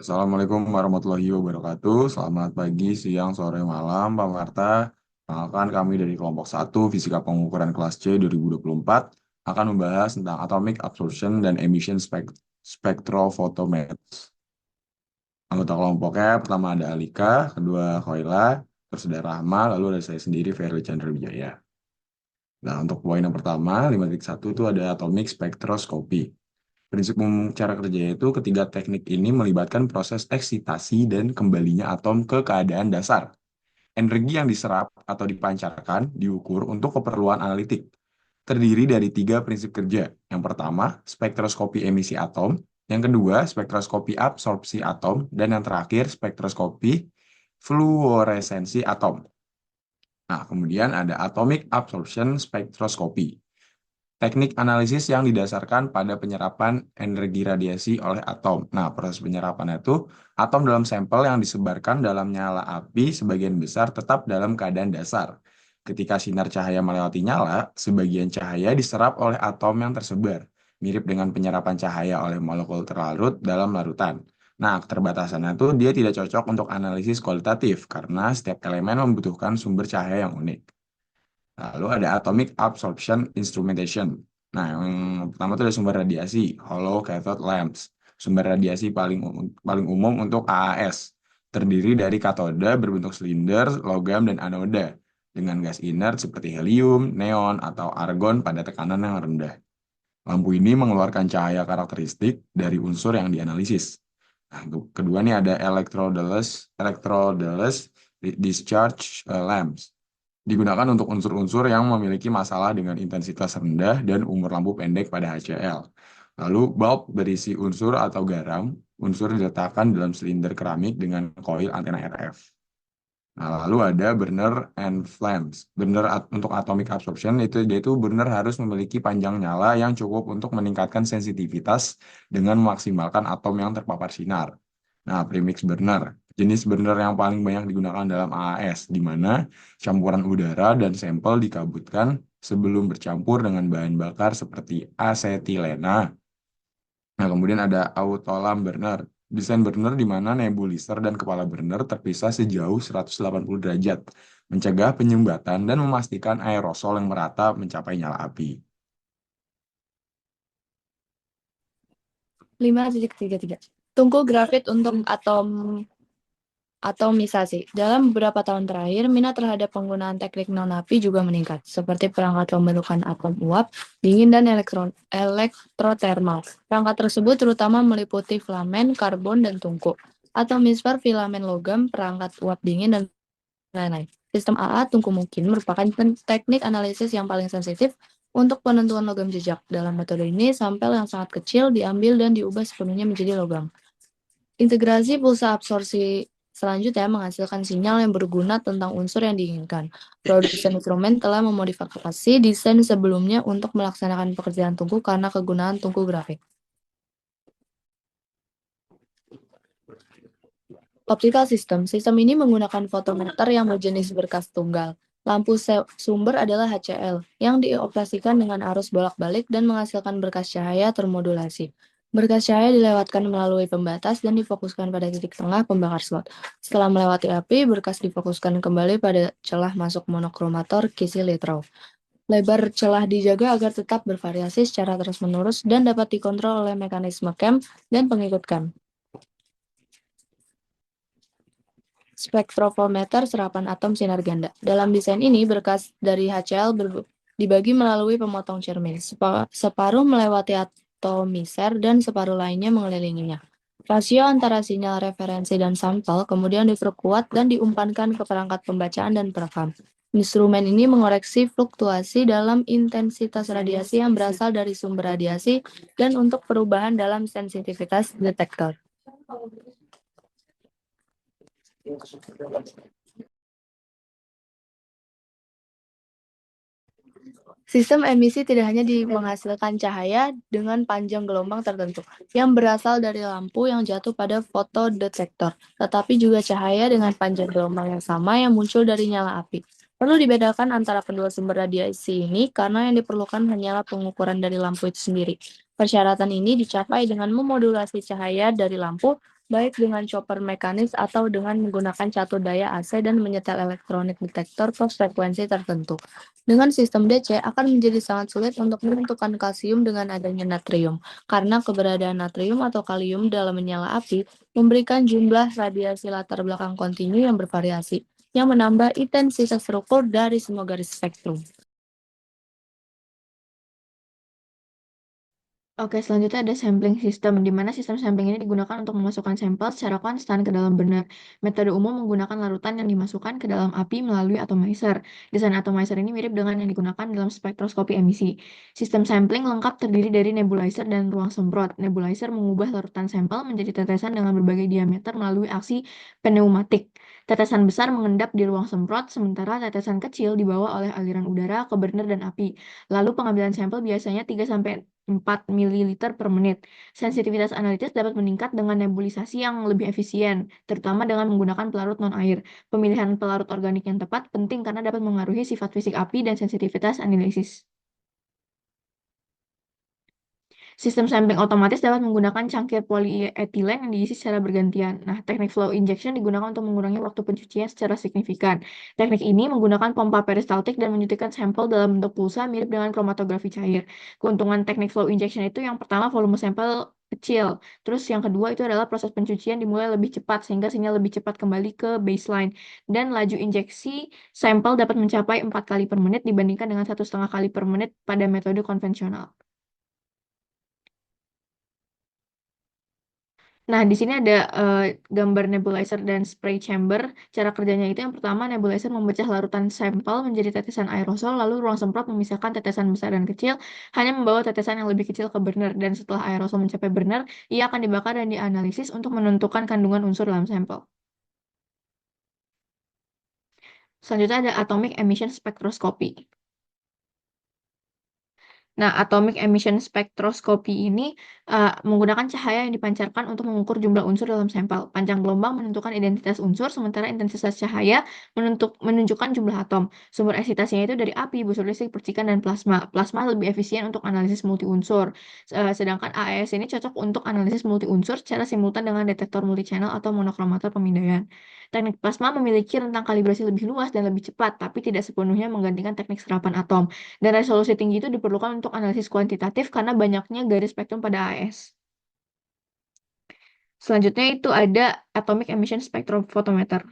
Assalamualaikum warahmatullahi wabarakatuh. Selamat pagi, siang, sore, malam, Pak Marta. Perkenalkan kami dari kelompok 1 Fisika Pengukuran kelas C 2024 akan membahas tentang atomic absorption dan emission spectrophotometers. Anggota kelompoknya pertama ada Alika, kedua Khoila, terus ada Rahma, lalu ada saya sendiri Ferry Chandra Wijaya. Nah, untuk poin yang pertama, 5.1 itu ada atomic spectroscopy. Prinsip umum cara kerjanya itu ketiga teknik ini melibatkan proses eksitasi dan kembalinya atom ke keadaan dasar. Energi yang diserap atau dipancarkan diukur untuk keperluan analitik. Terdiri dari tiga prinsip kerja. Yang pertama, spektroskopi emisi atom. Yang kedua, spektroskopi absorpsi atom. Dan yang terakhir, spektroskopi fluoresensi atom. Nah, kemudian ada atomic absorption spectroscopy. Teknik analisis yang didasarkan pada penyerapan energi radiasi oleh atom. Nah, proses penyerapannya itu atom dalam sampel yang disebarkan dalam nyala api sebagian besar tetap dalam keadaan dasar. Ketika sinar cahaya melewati nyala, sebagian cahaya diserap oleh atom yang tersebar, mirip dengan penyerapan cahaya oleh molekul terlarut dalam larutan. Nah, keterbatasannya itu dia tidak cocok untuk analisis kualitatif karena setiap elemen membutuhkan sumber cahaya yang unik. Lalu ada atomic absorption instrumentation. Nah, yang pertama itu ada sumber radiasi, hollow cathode lamps. Sumber radiasi paling umum untuk AAS. Terdiri dari katoda berbentuk silinder, logam, dan anoda. Dengan gas inert seperti helium, neon, atau argon pada tekanan yang rendah. Lampu ini mengeluarkan cahaya karakteristik dari unsur yang dianalisis. Nah, untuk kedua nih ada electrodeless discharge lamps. Digunakan untuk unsur-unsur yang memiliki masalah dengan intensitas rendah dan umur lampu pendek pada HCl. Lalu bulb berisi unsur atau garam, unsur diletakkan dalam silinder keramik dengan koil antena RF. Nah, lalu ada burner and flames. Untuk atomic absorption itu dia itu burner harus memiliki panjang nyala yang cukup untuk meningkatkan sensitivitas dengan memaksimalkan atom yang terpapar sinar. Nah, premix burner, jenis burner yang paling banyak digunakan dalam AAS, di mana campuran udara dan sampel dikabutkan sebelum bercampur dengan bahan bakar seperti asetilena. Nah, kemudian ada autolam burner, desain burner di mana nebulizer dan kepala burner terpisah sejauh 180 derajat, mencegah penyumbatan dan memastikan aerosol yang merata mencapai nyala api. 5.33. Tungku grafit untuk atomisasi. Dalam beberapa tahun terakhir, minat terhadap penggunaan teknik non-api juga meningkat, seperti perangkat pembentukan atom uap, dingin, dan elektrotermal. Perangkat tersebut terutama meliputi filamen, karbon, dan tungku, atomisfer, filamen logam, perangkat uap dingin, dan lain-lain. Sistem AA tungku mungkin merupakan teknik analisis yang paling sensitif untuk penentuan logam jejak. Dalam metode ini, sampel yang sangat kecil diambil dan diubah sepenuhnya menjadi logam. Integrasi pulsa absorpsi selanjutnya menghasilkan sinyal yang berguna tentang unsur yang diinginkan. Produsen instrumen telah memodifikasi desain sebelumnya untuk melaksanakan pekerjaan tungku karena kegunaan tungku grafik. Optical system. Sistem ini menggunakan fotometer yang berjenis berkas tunggal. Lampu sumber adalah HCl yang dioperasikan dengan arus bolak-balik dan menghasilkan berkas cahaya termodulasi. Berkas cahaya dilewatkan melalui pembatas dan difokuskan pada titik tengah pembakar slot. Setelah melewati api, berkas difokuskan kembali pada celah masuk monokromator kisi litrau. Lebar celah dijaga agar tetap bervariasi secara terus-menerus dan dapat dikontrol oleh mekanisme cam dan pengikut cam. Spektrofometer serapan atom sinar ganda. Dalam desain ini, berkas dari HCl dibagi melalui pemotong cermin. Separuh melewati atomizer dan separuh lainnya mengelilinginya. Rasio antara sinyal referensi dan sampel kemudian diperkuat dan diumpankan ke perangkat pembacaan dan perekam. Instrumen ini mengoreksi fluktuasi dalam intensitas radiasi yang berasal dari sumber radiasi dan untuk perubahan dalam sensitivitas detektor. Sistem emisi tidak hanya menghasilkan cahaya dengan panjang gelombang tertentu yang berasal dari lampu yang jatuh pada fotodetektor, tetapi juga cahaya dengan panjang gelombang yang sama yang muncul dari nyala api. Perlu dibedakan antara kedua sumber radiasi ini karena yang diperlukan hanyalah pengukuran dari lampu itu sendiri. Persyaratan ini dicapai dengan memodulasi cahaya dari lampu baik dengan chopper mekanis atau dengan menggunakan catur daya AC dan menyetel elektronik detektor ke frekuensi tertentu. Dengan sistem DC akan menjadi sangat sulit untuk menentukan kalsium dengan adanya natrium, karena keberadaan natrium atau kalium dalam menyala api memberikan jumlah radiasi latar belakang kontinu yang bervariasi, yang menambah intensitas terukur dari semua garis spektrum. Oke, selanjutnya ada sampling system, di mana sistem sampling ini digunakan untuk memasukkan sampel secara konstan ke dalam burner. Metode umum menggunakan larutan yang dimasukkan ke dalam api melalui atomizer. Desain atomizer ini mirip dengan yang digunakan dalam spektroskopi emisi. Sistem sampling lengkap terdiri dari nebulizer dan ruang semprot. Nebulizer mengubah larutan sampel menjadi tetesan dengan berbagai diameter melalui aksi pneumatik. Tetesan besar mengendap di ruang semprot, sementara tetesan kecil dibawa oleh aliran udara ke burner dan api. Lalu pengambilan sampel biasanya 3 sampai 4 ml per menit. Sensitivitas analitis dapat meningkat dengan nebulisasi yang lebih efisien, terutama dengan menggunakan pelarut non-air. Pemilihan pelarut organik yang tepat penting karena dapat mengaruhi sifat fisik api dan sensitivitas analisis. Sistem sampling otomatis dapat menggunakan cangkir polietilen yang diisi secara bergantian. Nah, teknik flow injection digunakan untuk mengurangi waktu pencucian secara signifikan. Teknik ini menggunakan pompa peristaltik dan menyuntikkan sampel dalam bentuk pulsa mirip dengan kromatografi cair. Keuntungan teknik flow injection itu yang pertama volume sampel kecil. Terus yang kedua itu adalah proses pencucian dimulai lebih cepat sehingga sinyal lebih cepat kembali ke baseline. Dan laju injeksi sampel dapat mencapai 4 kali per menit dibandingkan dengan 1,5 kali per menit pada metode konvensional. Nah, di sini ada gambar nebulizer dan spray chamber. Cara kerjanya itu yang pertama, nebulizer memecah larutan sampel menjadi tetesan aerosol, lalu ruang semprot memisahkan tetesan besar dan kecil, hanya membawa tetesan yang lebih kecil ke burner. Dan setelah aerosol mencapai burner, ia akan dibakar dan dianalisis untuk menentukan kandungan unsur dalam sampel. Selanjutnya ada atomic emission spectroscopy. Nah, atomic emission spectroscopy ini menggunakan cahaya yang dipancarkan untuk mengukur jumlah unsur dalam sampel. Panjang gelombang menentukan identitas unsur, sementara intensitas cahaya menunjukkan jumlah atom. Sumber eksitasinya itu dari api, busur listrik, percikan, dan plasma. Plasma lebih efisien untuk analisis multi-unsur, sedangkan AES ini cocok untuk analisis multi-unsur secara simultan dengan detektor multi-channel atau monokromator pemindaian. Teknik plasma memiliki rentang kalibrasi lebih luas dan lebih cepat, tapi tidak sepenuhnya menggantikan teknik serapan atom. Dan resolusi tinggi itu diperlukan untuk analisis kuantitatif karena banyaknya garis spektrum pada AS. Selanjutnya itu ada Atomic Emission Spectrophotometer.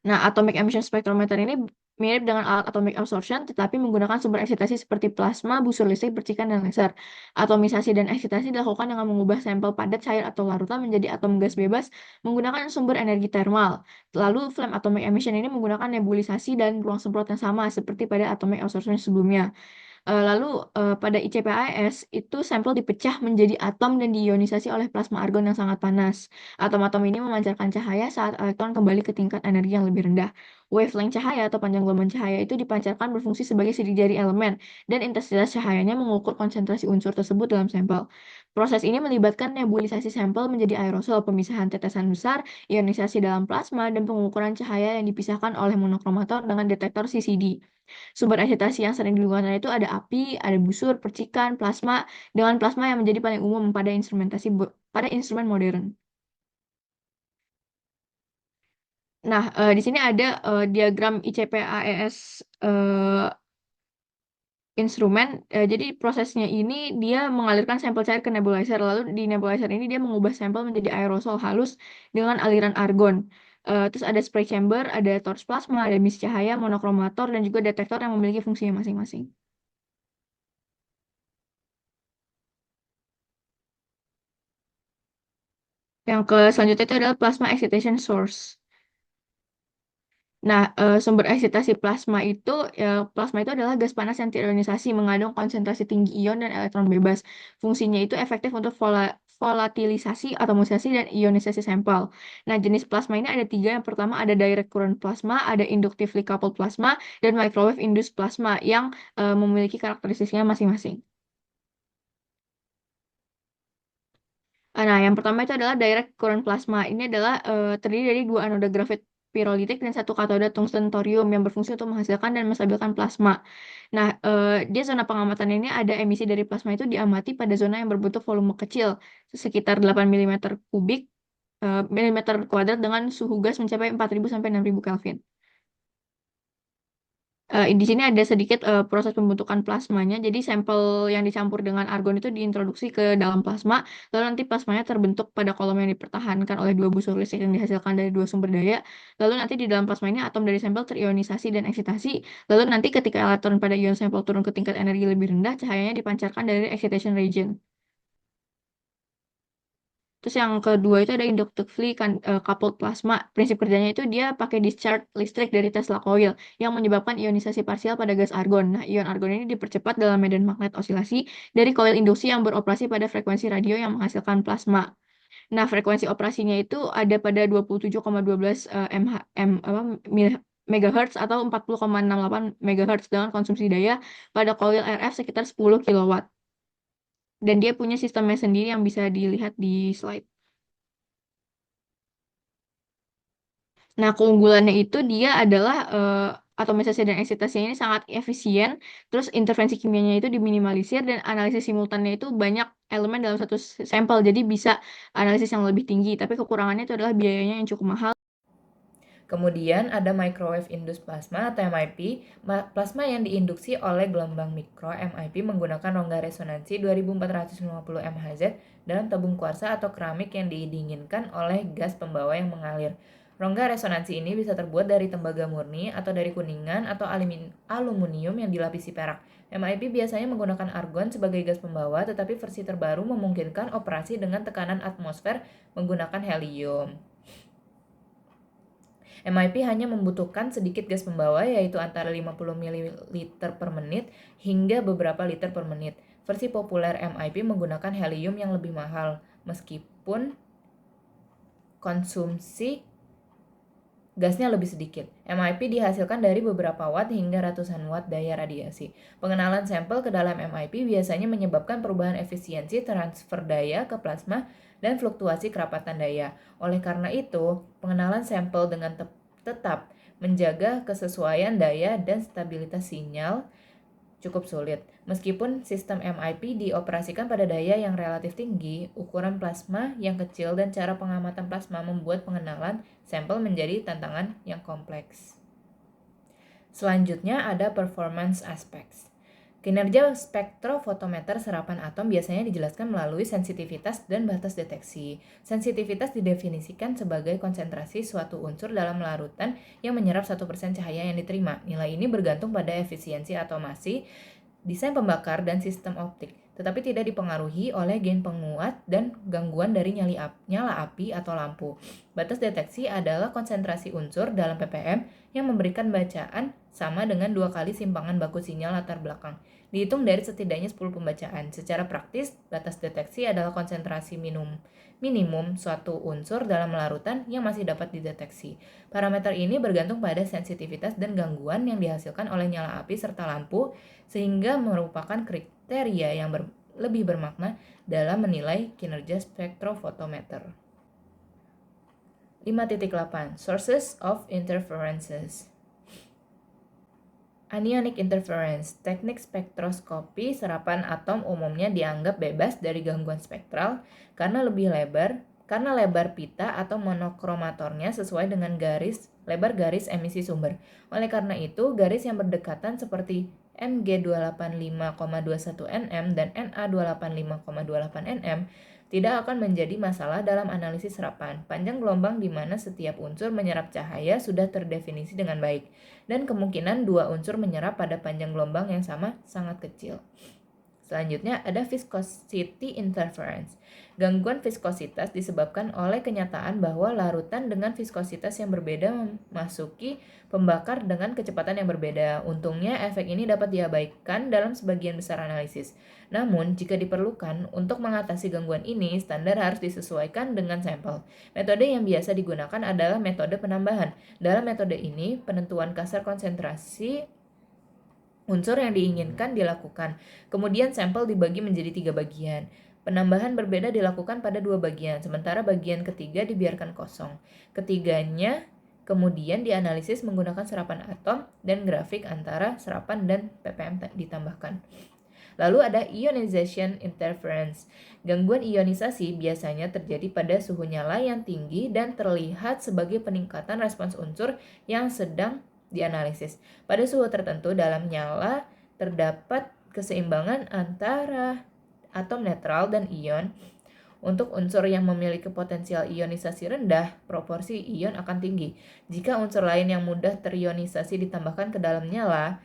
Nah, atomic emission spectrometer ini mirip dengan alat atomic absorption, tetapi menggunakan sumber eksitasi seperti plasma, busur listrik, percikan, dan laser. Atomisasi dan eksitasi dilakukan dengan mengubah sampel padat, cair, atau larutan menjadi atom gas bebas menggunakan sumber energi termal. Lalu, flame atomic emission ini menggunakan nebulisasi dan ruang semprot yang sama seperti pada atomic absorption sebelumnya. Lalu pada ICP-AES itu sampel dipecah menjadi atom dan diionisasi oleh plasma argon yang sangat panas. Atom-atom ini memancarkan cahaya saat elektron kembali ke tingkat energi yang lebih rendah. Wavelength cahaya atau panjang gelombang cahaya itu dipancarkan berfungsi sebagai sidik jari elemen, dan intensitas cahayanya mengukur konsentrasi unsur tersebut dalam sampel. Proses ini melibatkan nebulisasi sampel menjadi aerosol, pemisahan tetesan besar, ionisasi dalam plasma, dan pengukuran cahaya yang dipisahkan oleh monokromator dengan detektor CCD. Sumber eksitasi yang sering digunakan itu ada api, ada busur, percikan, plasma, dengan plasma yang menjadi paling umum pada pada instrumen modern. Nah, di sini ada diagram ICP-AES instrumen. Jadi prosesnya ini dia mengalirkan sampel cair ke nebulizer, lalu di nebulizer ini dia mengubah sampel menjadi aerosol halus dengan aliran argon. Terus ada spray chamber, ada torch plasma, ada emisi cahaya, monokromator, dan juga detektor yang memiliki fungsinya masing-masing. Yang selanjutnya itu adalah plasma excitation source. Nah, sumber eksitasi plasma itu adalah gas panas yang terionisasi, mengandung konsentrasi tinggi ion dan elektron bebas. Fungsinya itu efektif untuk volatilisasi, atomisasi, dan ionisasi sampel. Nah, jenis plasma ini ada tiga. Yang pertama ada direct current plasma, ada inductively coupled plasma, dan microwave induced plasma yang memiliki karakteristiknya masing-masing. Nah, yang pertama itu adalah direct current plasma. Ini adalah terdiri dari dua anoda grafit pirolitik dan satu katoda tungsten thorium yang berfungsi untuk menghasilkan dan menstabilkan plasma. Nah, dia zona pengamatan ini ada emisi dari plasma itu diamati pada zona yang berbentuk volume kecil, sekitar 8 milimeter kuadrat dengan suhu gas mencapai 4.000 sampai 6.000 Kelvin. Di sini ada sedikit proses pembentukan plasmanya. Jadi sampel yang dicampur dengan argon itu diintroduksi ke dalam plasma, lalu nanti plasmanya terbentuk pada kolom yang dipertahankan oleh dua busur listrik yang dihasilkan dari dua sumber daya. Lalu nanti di dalam plasma ini atom dari sampel terionisasi dan eksitasi. Lalu nanti ketika elektron pada ion sampel turun ke tingkat energi lebih rendah, cahayanya dipancarkan dari excitation region. Terus yang kedua itu ada inductively coupled plasma. Prinsip kerjanya itu dia pakai discharge listrik dari Tesla coil yang menyebabkan ionisasi parsial pada gas argon. Nah, ion argon ini dipercepat dalam medan magnet osilasi dari coil induksi yang beroperasi pada frekuensi radio yang menghasilkan plasma. Nah, frekuensi operasinya itu ada pada 27,12 MHz atau 40,68 MHz dengan konsumsi daya pada coil RF sekitar 10 kW. Dan dia punya sistemnya sendiri yang bisa dilihat di slide. Nah, keunggulannya itu dia adalah atomisasi dan eksitasinya ini sangat efisien, terus intervensi kimianya itu diminimalisir, dan analisis simultannya itu banyak elemen dalam satu sampel, jadi bisa analisis yang lebih tinggi, tapi kekurangannya itu adalah biayanya yang cukup mahal. Kemudian ada microwave induced plasma atau MIP, plasma yang diinduksi oleh gelombang mikro. MIP menggunakan rongga resonansi 2450 MHz dalam tabung kuarsa atau keramik yang didinginkan oleh gas pembawa yang mengalir. Rongga resonansi ini bisa terbuat dari tembaga murni atau dari kuningan atau aluminium yang dilapisi perak. MIP biasanya menggunakan argon sebagai gas pembawa, tetapi versi terbaru memungkinkan operasi dengan tekanan atmosfer menggunakan helium. MIP hanya membutuhkan sedikit gas pembawa, yaitu antara 50 ml per menit hingga beberapa liter per menit. Versi populer MIP menggunakan helium yang lebih mahal, meskipun konsumsi gasnya lebih sedikit. MIP dihasilkan dari beberapa watt hingga ratusan watt daya radiasi. Pengenalan sampel ke dalam MIP biasanya menyebabkan perubahan efisiensi transfer daya ke plasma dan fluktuasi kerapatan daya. Oleh karena itu, pengenalan sampel dengan tetap menjaga kesesuaian daya dan stabilitas sinyal cukup sulit. Meskipun sistem MIP dioperasikan pada daya yang relatif tinggi, ukuran plasma yang kecil dan cara pengamatan plasma membuat pengenalan sampel menjadi tantangan yang kompleks. Selanjutnya ada performance aspects. Kinerja spektrofotometer serapan atom biasanya dijelaskan melalui sensitivitas dan batas deteksi. Sensitivitas didefinisikan sebagai konsentrasi suatu unsur dalam larutan yang menyerap 1% cahaya yang diterima. Nilai ini bergantung pada efisiensi atomasi, desain pembakar, dan sistem optik, tetapi tidak dipengaruhi oleh gen penguat dan gangguan dari nyala api atau lampu. Batas deteksi adalah konsentrasi unsur dalam ppm yang memberikan bacaan sama dengan 2 kali simpangan baku sinyal latar belakang. Dihitung dari setidaknya 10 pembacaan. Secara praktis, batas deteksi adalah konsentrasi minimum suatu unsur dalam larutan yang masih dapat dideteksi. Parameter ini bergantung pada sensitivitas dan gangguan yang dihasilkan oleh nyala api serta lampu, sehingga merupakan kriteria yang lebih bermakna dalam menilai kinerja spektrofotometer. 5.8 Sources of interferences. Anionic interference. Teknik spektroskopi serapan atom umumnya dianggap bebas dari gangguan spektral karena lebar pita atau monokromatornya sesuai dengan lebar garis emisi sumber. Oleh karena itu, garis yang berdekatan seperti Mg285,21 nm dan Na285,28 nm tidak akan menjadi masalah dalam analisis serapan. Panjang gelombang di mana setiap unsur menyerap cahaya sudah terdefinisi dengan baik, dan kemungkinan dua unsur menyerap pada panjang gelombang yang sama sangat kecil. Selanjutnya ada viscosity interference. Gangguan viskositas disebabkan oleh kenyataan bahwa larutan dengan viskositas yang berbeda memasuki pembakar dengan kecepatan yang berbeda. Untungnya, efek ini dapat diabaikan dalam sebagian besar analisis. Namun, jika diperlukan untuk mengatasi gangguan ini, standar harus disesuaikan dengan sampel. Metode yang biasa digunakan adalah metode penambahan. Dalam metode ini, penentuan kasar konsentrasi unsur yang diinginkan dilakukan. Kemudian sampel dibagi menjadi 3 bagian. Penambahan berbeda dilakukan pada 2 bagian, sementara bagian ketiga dibiarkan kosong. Ketiganya Kemudian dianalisis menggunakan serapan atom dan grafik antara serapan dan ppm ditambahkan. Lalu ada ionization interference. Gangguan ionisasi biasanya terjadi pada suhu nyala yang tinggi dan terlihat sebagai peningkatan respons unsur yang sedang dianalisis. Pada suhu tertentu dalam nyala terdapat keseimbangan antara atom netral dan ion. Untuk unsur yang memiliki potensial ionisasi rendah, proporsi ion akan tinggi. Jika unsur lain yang mudah terionisasi ditambahkan ke dalam nyala,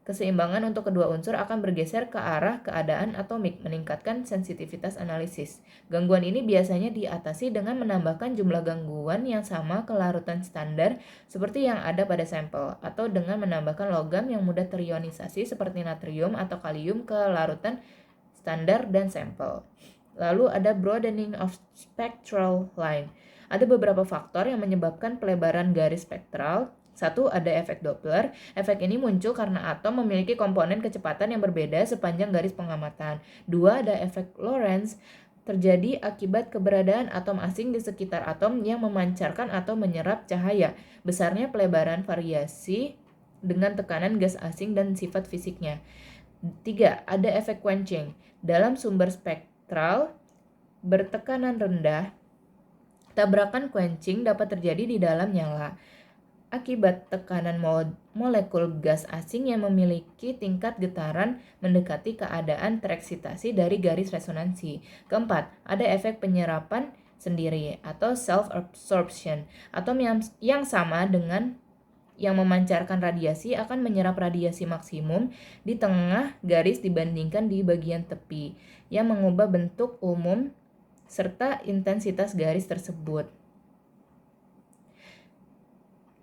keseimbangan untuk kedua unsur akan bergeser ke arah keadaan atomik, meningkatkan sensitivitas analisis. Gangguan ini biasanya diatasi dengan menambahkan jumlah gangguan yang sama ke larutan standar seperti yang ada pada sampel, atau dengan menambahkan logam yang mudah terionisasi seperti natrium atau kalium ke larutan standar dan sampel. Lalu ada broadening of spectral line. Ada beberapa faktor yang menyebabkan pelebaran garis spektral. Satu, ada efek Doppler. Efek ini muncul karena atom memiliki komponen kecepatan yang berbeda sepanjang garis pengamatan. Dua, ada efek Lorentz. Terjadi akibat keberadaan atom asing di sekitar atom yang memancarkan atau menyerap cahaya. Besarnya pelebaran variasi dengan tekanan gas asing dan sifat fisiknya. Tiga, ada efek quenching. Dalam sumber spektral bertekanan rendah, tabrakan quenching dapat terjadi di dalam nyala akibat tekanan molekul gas asing yang memiliki tingkat getaran mendekati keadaan tereksitasi dari garis resonansi. Keempat, ada efek penyerapan sendiri atau self-absorption. Atom yang sama dengan yang memancarkan radiasi akan menyerap radiasi maksimum di tengah garis dibandingkan di bagian tepi, yang mengubah bentuk umum serta intensitas garis tersebut.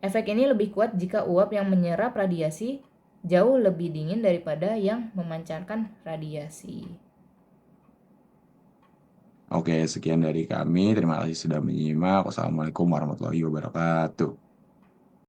Efek ini lebih kuat jika uap yang menyerap radiasi jauh lebih dingin daripada yang memancarkan radiasi. Oke, sekian dari kami. Terima kasih sudah menyimak. Wassalamualaikum warahmatullahi wabarakatuh.